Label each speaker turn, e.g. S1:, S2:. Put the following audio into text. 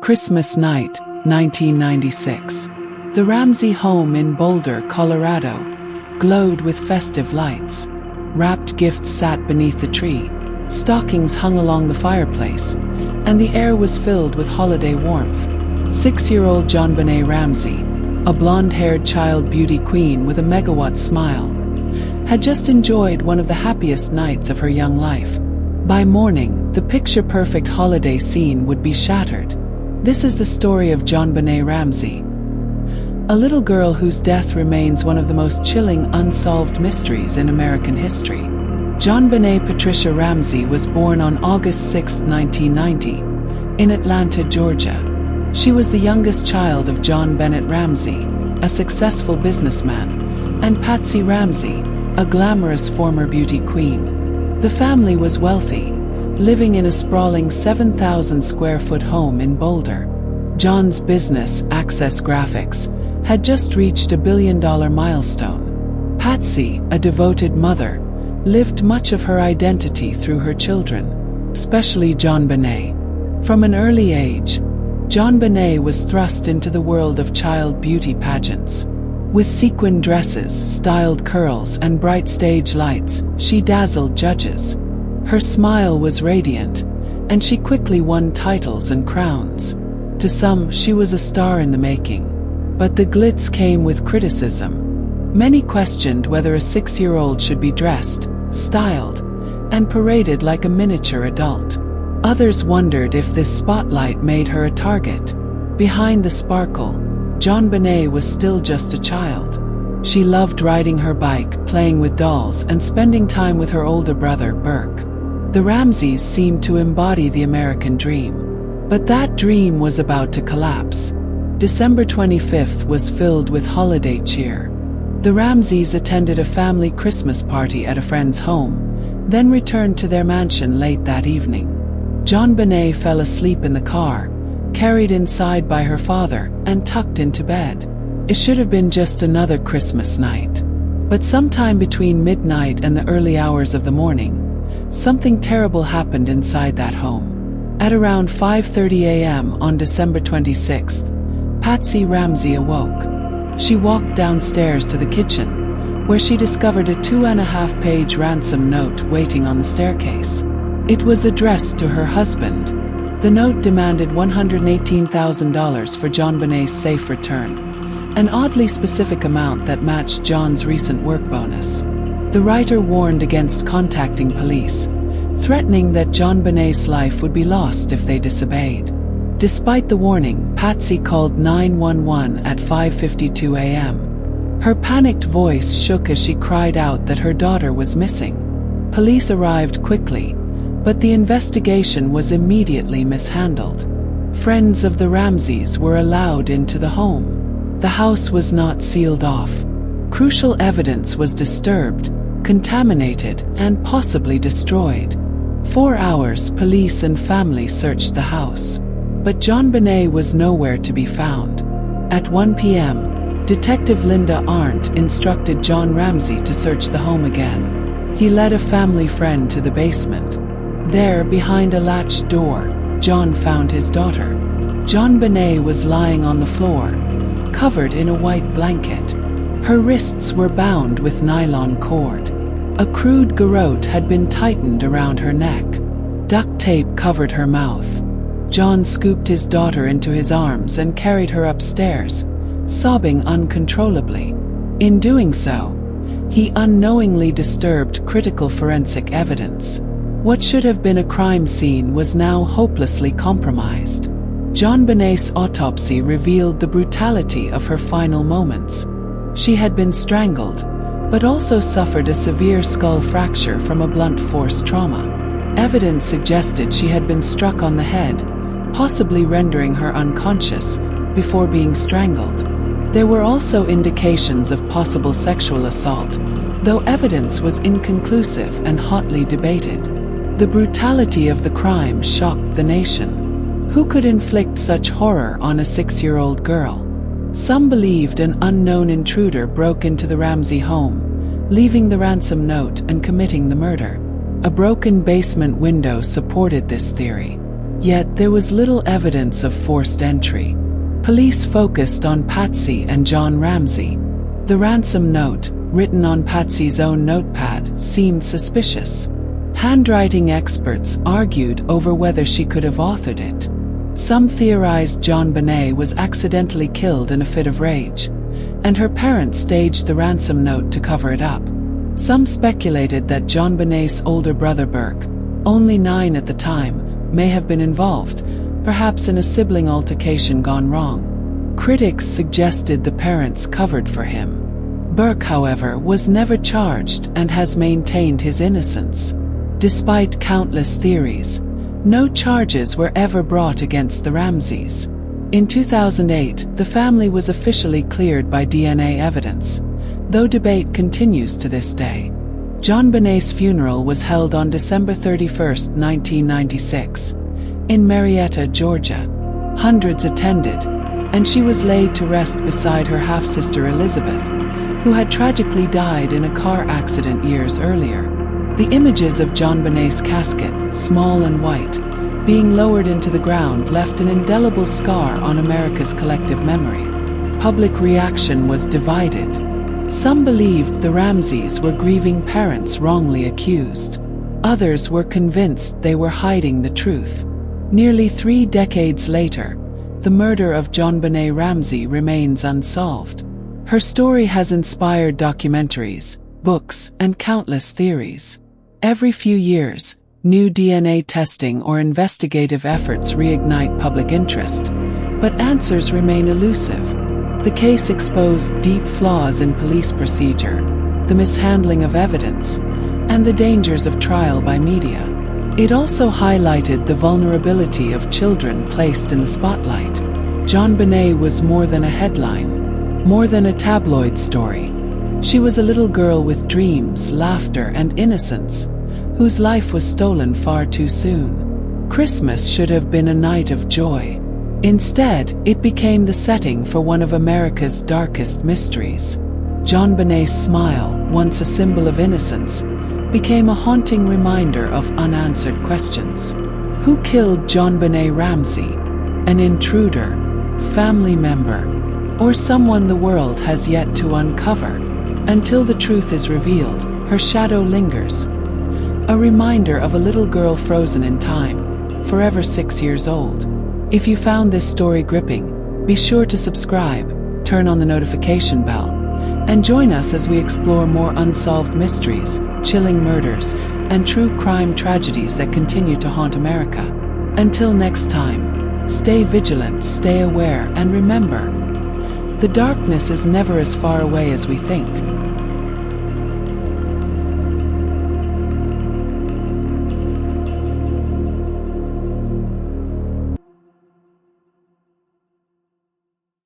S1: Christmas night, 1996. The Ramsey home in Boulder, Colorado, glowed with festive lights. Wrapped gifts sat beneath the tree, stockings hung along the fireplace, and the air was filled with holiday warmth. 6-year-old JonBenet Ramsey, a blonde-haired child beauty queen with a megawatt smile, had just enjoyed one of the happiest nights of her young life. By morning, the picture-perfect holiday scene would be shattered. This is the story of JonBenet Ramsey, a little girl whose death remains one of the most chilling unsolved mysteries in American history. JonBenet Patricia Ramsey was born on August 6, 1990, in Atlanta, Georgia. She was the youngest child of John Bennett Ramsey, a successful businessman, and Patsy Ramsey, a glamorous former beauty queen. The family was wealthy, living in a sprawling 7,000-square-foot home in Boulder. John's business, Access Graphics, had just reached a billion-dollar milestone. Patsy, a devoted mother, lived much of her identity through her children, especially JonBenet. From an early age, JonBenet was thrust into the world of child beauty pageants. With sequin dresses, styled curls, and bright stage lights, she dazzled judges. Her smile was radiant, and she quickly won titles and crowns. To some, she was a star in the making. But the glitz came with criticism. Many questioned whether a 6-year-old should be dressed, styled, and paraded like a miniature adult. Others wondered if this spotlight made her a target. Behind the sparkle, JonBenet was still just a child. She loved riding her bike, playing with dolls, and spending time with her older brother, Burke. The Ramseys seemed to embody the American dream. But that dream was about to collapse. December 25th was filled with holiday cheer. The Ramseys attended a family Christmas party at a friend's home, then returned to their mansion late that evening. JonBenet fell asleep in the car, carried inside by her father, and tucked into bed. It should have been just another Christmas night. But sometime between midnight and the early hours of the morning, something terrible happened inside that home. At around 5:30 a.m. on December 26th, Patsy Ramsey awoke. She walked downstairs to the kitchen, where she discovered a 2.5-page ransom note waiting on the staircase. It was addressed to her husband. The note demanded $118,000 for JonBenet's safe return, an oddly specific amount that matched John's recent work bonus. The writer warned against contacting police, threatening that JonBenet's life would be lost if they disobeyed. Despite the warning, Patsy called 911 at 5:52 a.m. Her panicked voice shook as she cried out that her daughter was missing. Police arrived quickly, but the investigation was immediately mishandled. Friends of the Ramseys were allowed into the home. The house was not sealed off. Crucial evidence was disturbed, contaminated, and possibly destroyed. 4 hours, police and family searched the house. But JonBenet was nowhere to be found. At 1 p.m., Detective Linda Arndt instructed John Ramsey to search the home again. He led a family friend to the basement. There, behind a latched door, John found his daughter. JonBenet was lying on the floor, covered in a white blanket. Her wrists were bound with nylon cord. A crude garrote had been tightened around her neck. Duct tape covered her mouth. John scooped his daughter into his arms and carried her upstairs, sobbing uncontrollably. In doing so, he unknowingly disturbed critical forensic evidence. What should have been a crime scene was now hopelessly compromised. JonBenet's autopsy revealed the brutality of her final moments. She had been strangled, but also suffered a severe skull fracture from a blunt force trauma. Evidence suggested she had been struck on the head, possibly rendering her unconscious before being strangled. There were also indications of possible sexual assault, though evidence was inconclusive and hotly debated. The brutality of the crime shocked the nation. Who could inflict such horror on a 6-year-old girl? Some believed an unknown intruder broke into the Ramsey home, leaving the ransom note and committing the murder. A broken basement window supported this theory. Yet there was little evidence of forced entry. Police focused on Patsy and John Ramsey. The ransom note, written on Patsy's own notepad, seemed suspicious. Handwriting experts argued over whether she could have authored it. Some theorized JonBenet was accidentally killed in a fit of rage, and her parents staged the ransom note to cover it up. Some speculated that JonBenet's older brother Burke, only 9 at the time, may have been involved, perhaps in a sibling altercation gone wrong. Critics suggested the parents covered for him. Burke, however, was never charged and has maintained his innocence. Despite countless theories, no charges were ever brought against the Ramseys. In 2008, the family was officially cleared by DNA evidence, though debate continues to this day. JonBenet's funeral was held on December 31, 1996, in Marietta, Georgia. Hundreds attended, and she was laid to rest beside her half-sister Elizabeth, who had tragically died in a car accident years earlier. The images of JonBenet's casket, small and white, being lowered into the ground left an indelible scar on America's collective memory. Public reaction was divided. Some believed the Ramseys were grieving parents wrongly accused. Others were convinced they were hiding the truth. Nearly 3 decades later, the murder of JonBenet Ramsey remains unsolved. Her story has inspired documentaries, books, and countless theories. Every few years, new DNA testing or investigative efforts reignite public interest, but answers remain elusive. The case exposed deep flaws in police procedure, the mishandling of evidence, and the dangers of trial by media. It also highlighted the vulnerability of children placed in the spotlight. JonBenet was more than a headline, more than a tabloid story. She was a little girl with dreams, laughter, and innocence, whose life was stolen far too soon. Christmas should have been a night of joy. Instead, it became the setting for one of America's darkest mysteries. JonBenet's smile, once a symbol of innocence, became a haunting reminder of unanswered questions. Who killed JonBenet Ramsey? An intruder, family member, or someone the world has yet to uncover? Until the truth is revealed, her shadow lingers. A reminder of a little girl frozen in time, forever 6 years old. If you found this story gripping, be sure to subscribe, turn on the notification bell, and join us as we explore more unsolved mysteries, chilling murders, and true crime tragedies that continue to haunt America. Until next time, stay vigilant, stay aware, and remember, the darkness is never as far away as we think.